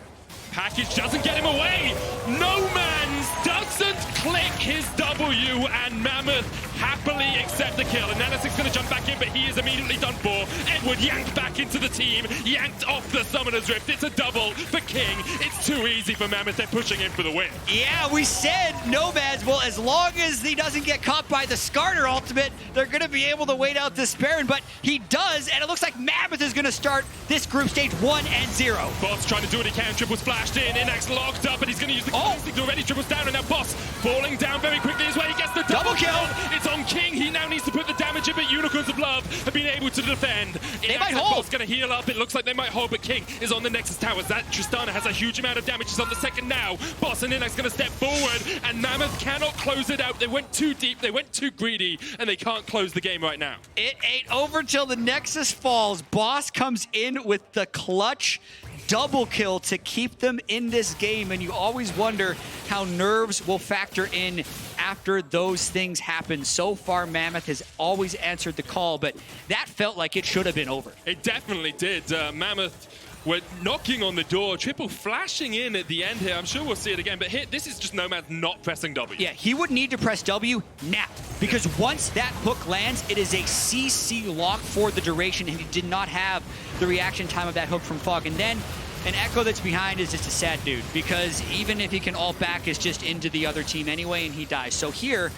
Package doesn't get him away. Nomans doesn't click his W, and Mammoth happily accept the kill. And Nanosic's going to jump back in, but he is immediately done for. Edward yanked back into the team, yanked off the Summoner's Rift. It's a double for King. It's too easy for Mammoth. They're pushing in for the win. Yeah, we said Nomads, well, as long as he doesn't get caught by the Skarner ultimate, they're going to be able to wait out this Baron, but he does, and it looks like Mammoth is going to start this group stage 1-0. Boss trying to do what he can. Triple's flashed in. Inax locked up, and he's going to use the killing stick already. Triple's down, and now Boss falling down very quickly as well. He gets the double kill. It's on King. He now needs to put the damage in, but Unicorns of Love have been able to defend. They might hold. Boss going to heal up. It looks like they might hold, but King is on the Nexus Towers. That Tristana has a huge amount of damage. He's on the second now. Boss and Inax going to step forward, and Mammoth cannot close it out. They went too deep. They went too greedy, and they can't close the game right now. It ain't over till the Nexus falls. Boss comes in with the clutch double kill to keep them in this game, and you always wonder how nerves will factor in after those things happen. So far, Mammoth has always answered the call, but that felt like it should have been over. It definitely did. Mammoth were knocking on the door. Triple flashing in at the end here. I'm sure we'll see it again, but here, this is just Nomad not pressing W. Yeah, he would need to press W now, because once that hook lands, it is a CC lock for the duration, and he did not have the reaction time of that hook from Fog. And then an Echo that's behind is just a sad dude, because even if he can ult back, it's just into the other team anyway, and he dies. So here,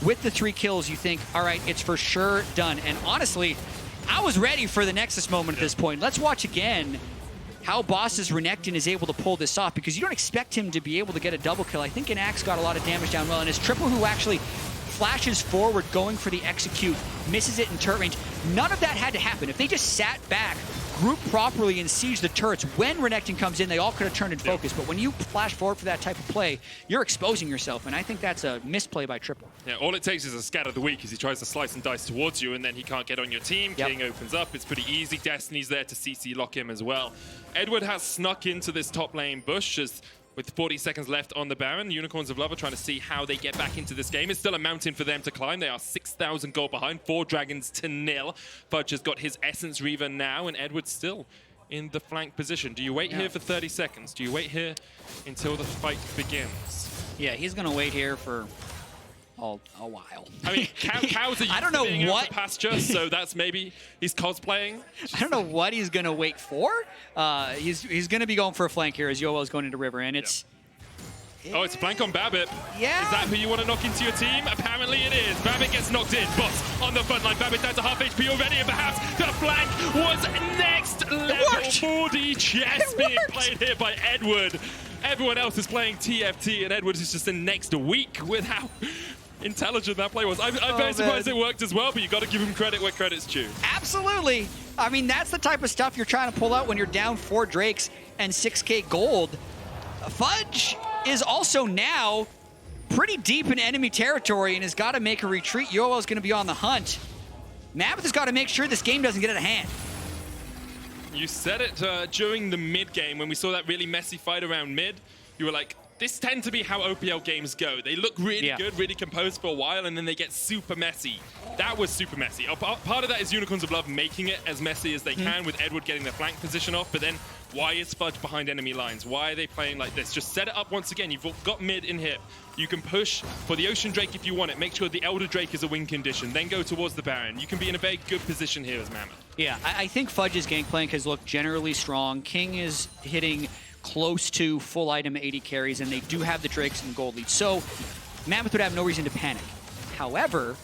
with the 3 kills, you think, all right, it's for sure done. And honestly, I was ready for the Nexus moment at this point. Let's watch again how Boss's Renekton is able to pull this off, because you don't expect him to be able to get a double kill. I think Inax got a lot of damage down well, and his Triple, who actually flashes forward going for the execute, misses it in turret range. None of that had to happen. If they just sat back, grouped properly, and sieged the turrets, when Renekton comes in, they all could have turned in focus. But when you flash forward for that type of play, you're exposing yourself, and I think that's a misplay by Triple. Yeah, all it takes is a scatter the weak as he tries to slice and dice towards you, and then he can't get on your team. Yep. King opens up. It's pretty easy. Destiny's there to CC lock him as well. Edward has snuck into this top lane bush as with 40 seconds left on the Baron. Unicorns of Love are trying to see how they get back into this game. It's still a mountain for them to climb. They are 6,000 gold behind, 4 dragons to 0. Fudge has got his Essence Reaver now, and Edward's still in the flank position. Do you wait here for 30 seconds? Do you wait here until the fight begins? Yeah, he's going to wait here for a while. I mean, cows are I don't know what pasture, so that's maybe he's cosplaying. I don't know what he's going to wait for. He's going to be going for a flank here as UOL is going into River, and it's... Oh, it's a flank on Babbitt. Yeah. Is that who you want to knock into your team? Apparently it is. Babbitt gets knocked in. Boss on the front line. Babbitt down to half HP already, and perhaps the flank was next level. 4D chess being played here by Edward. Everyone else is playing TFT, and Edward is just in next week with how intelligent that play was. I'm very surprised it worked as well, but you got to give him credit where credit's due. Absolutely. I mean, that's the type of stuff you're trying to pull out when you're down 4 Drakes and 6k gold. Fudge is also now pretty deep in enemy territory and has got to make a retreat. UOL is going to be on the hunt. Mammoth has got to make sure this game doesn't get out of hand. You said it during the mid game when we saw that really messy fight around mid. You were like, this tends to be how OPL games go. They look really good, really composed for a while, and then they get super messy. That was super messy. Part of that is Unicorns of Love making it as messy as they can with Edward getting their flank position off, but then why is Fudge behind enemy lines? Why are they playing like this? Just set it up once again. You've got mid in here. You can push for the Ocean Drake if you want it. Make sure the Elder Drake is a win condition. Then go towards the Baron. You can be in a very good position here as Mammoth. Yeah, I think Fudge's gangplank has looked generally strong. King is hitting close to full item 80 carries, and they do have the Drakes and gold lead. So Mammoth would have no reason to panic. However,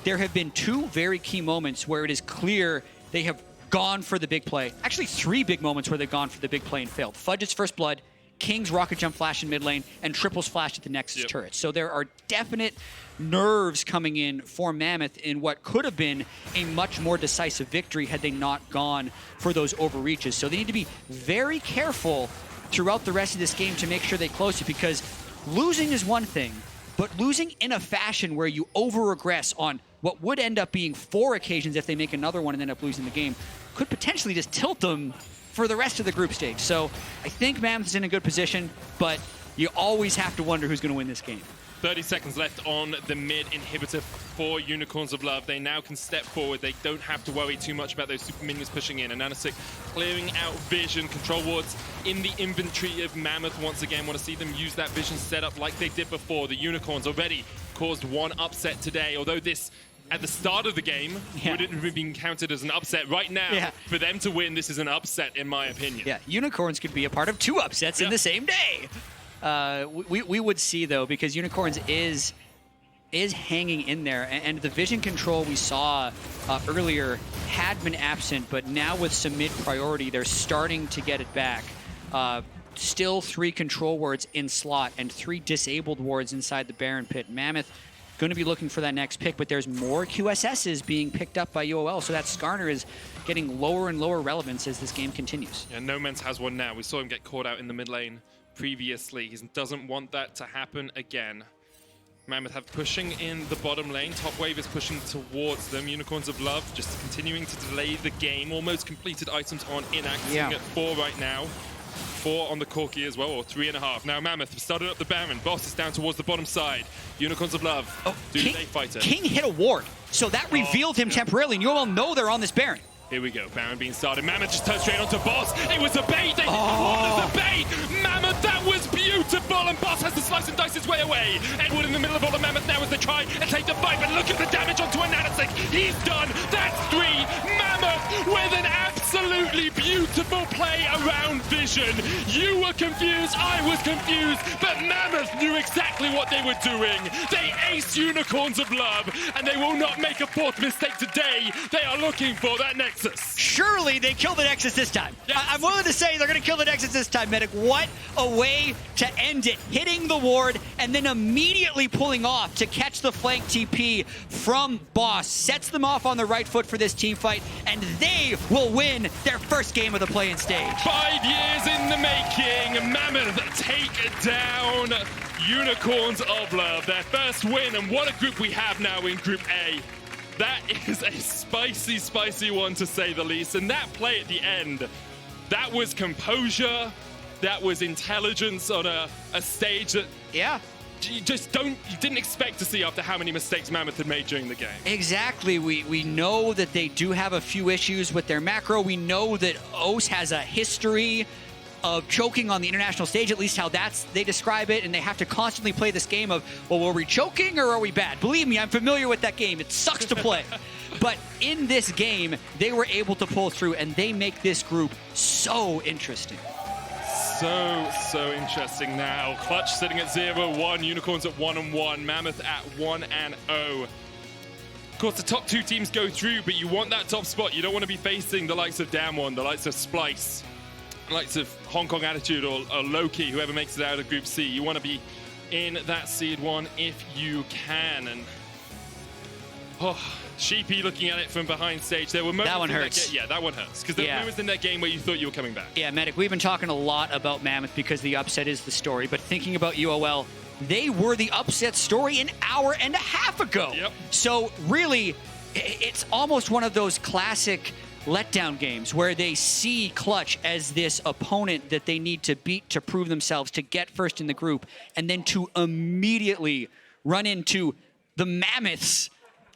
there have been 2 very key moments where it is clear they have gone for the big play. Actually, 3 big moments where they've gone for the big play and failed. Fudge's first blood, King's rocket jump flash in mid lane, and Triple's flash at the Nexus turret. So there are definite nerves coming in for Mammoth in what could have been a much more decisive victory had they not gone for those overreaches. So they need to be very careful throughout the rest of this game to make sure they close it, because losing is one thing, but losing in a fashion where you over-regress on what would end up being 4 occasions if they make another one and end up losing the game could potentially just tilt them for the rest of the group stage. So I think Mammoth is in a good position, but you always have to wonder who's going to win this game. 30 seconds left on the mid inhibitor for Unicorns of Love. They now can step forward. They don't have to worry too much about those super minions pushing in. And Anasik clearing out vision. Control wards in the inventory of Mammoth once again. Want to see them use that vision setup like they did before. The Unicorns already caused one upset today, although this at the start of the game wouldn't have been counted as an upset. Right now, for them to win, this is an upset in my opinion. Yeah, Unicorns could be a part of 2 upsets in the same day. We would see, though, because Unicorns is hanging in there, and the vision control we saw earlier had been absent, but now with some mid priority, they're starting to get it back. Still 3 control wards in slot and 3 disabled wards inside the Baron pit. Mammoth going to be looking for that next pick, but there's more QSSs being picked up by UOL, so that Skarner is getting lower and lower relevance as this game continues. Yeah, No Man's has one now. We saw him get caught out in the mid lane previously. He doesn't want that to happen again. Mammoth have pushing in the bottom lane. Top wave is pushing towards them. Unicorns of Love just continuing to delay the game. Almost completed items on Inac. Sitting at 4 right now. 4 on the Corki as well, or 3.5. Now Mammoth have started up the Baron. Boss is down towards the bottom side. Unicorns of Love. Do they fight it? King hit a ward, so that revealed him temporarily, and UOL know they're on this Baron. Here we go, Baron being started. Mammoth just turned straight onto Boss. It was a bait. They wanted the bait. Mammoth, that was beautiful. And Boss has to slice and dice his way away. Edward in the middle of all of Mammoth now as they try and take the fight. But look at the damage onto Anasik. He's done. That's 3. Mammoth with an absolutely beautiful play around vision. You were confused. I was confused. But Mammoth knew exactly what they were doing. They ace Unicorns of Love. And they will not make a 4th mistake today. They are looking for that Nexus. Surely they kill the Nexus this time. Yes. I'm willing to say they're going to kill the Nexus this time, Medic. What a way to end it. Hitting the ward and then immediately pulling off to catch the flank TP from Boss. Sets them off on the right foot for this team fight, and they will win their first game of the play-in stage. 5 years in the making. Mammoth take down Unicorns of Love. Their first win, and what a group we have now in Group A. That is a spicy, spicy one to say the least. And that play at the end, that was composure, that was intelligence on a stage that you didn't expect to see after how many mistakes Mammoth had made during the game. Exactly. We know that they do have a few issues with their macro. We know that OS has a history of choking on the international stage, at least how they describe it, and they have to constantly play this game of, well, were we choking or are we bad? Believe me, I'm familiar with that game. It sucks to play. But in this game, they were able to pull through, and they make this group so interesting. So interesting now. Clutch sitting at 0-1, Unicorns at 1-1, Mammoth at 1-0. Of course, the top 2 teams go through, but you want that top spot. You don't want to be facing the likes of Damwon, the likes of Splice, likes of Hong Kong Attitude or Loki, whoever makes it out of Group C. You want to be in that seed 1 if you can. And Sheepy looking at it from behind stage. There were moments that one hurts. That one hurts. Because there were moments in that game where you thought you were coming back. Yeah, Medic, we've been talking a lot about Mammoth because the upset is the story. But thinking about UOL, they were the upset story an hour and a half ago. Yep. So really, it's almost one of those classic letdown games where they see Clutch as this opponent that they need to beat to prove themselves, to get first in the group, and then to immediately run into the Mammoths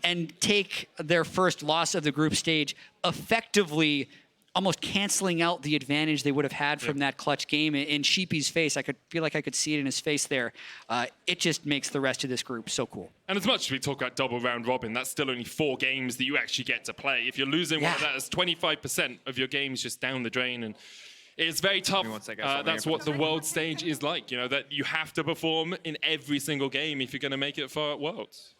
and take their first loss of the group stage, effectively almost canceling out the advantage they would have had from that Clutch game. In Sheepy's face, I could feel like I could see it in his face there. It just makes the rest of this group so cool. And as much as we talk about double round robin, that's still only 4 games that you actually get to play. If you're losing one of that, it's 25% of your games just down the drain. And it's very tough. That's what the world stage is like, you know, that you have to perform in every single game if you're going to make it far at Worlds.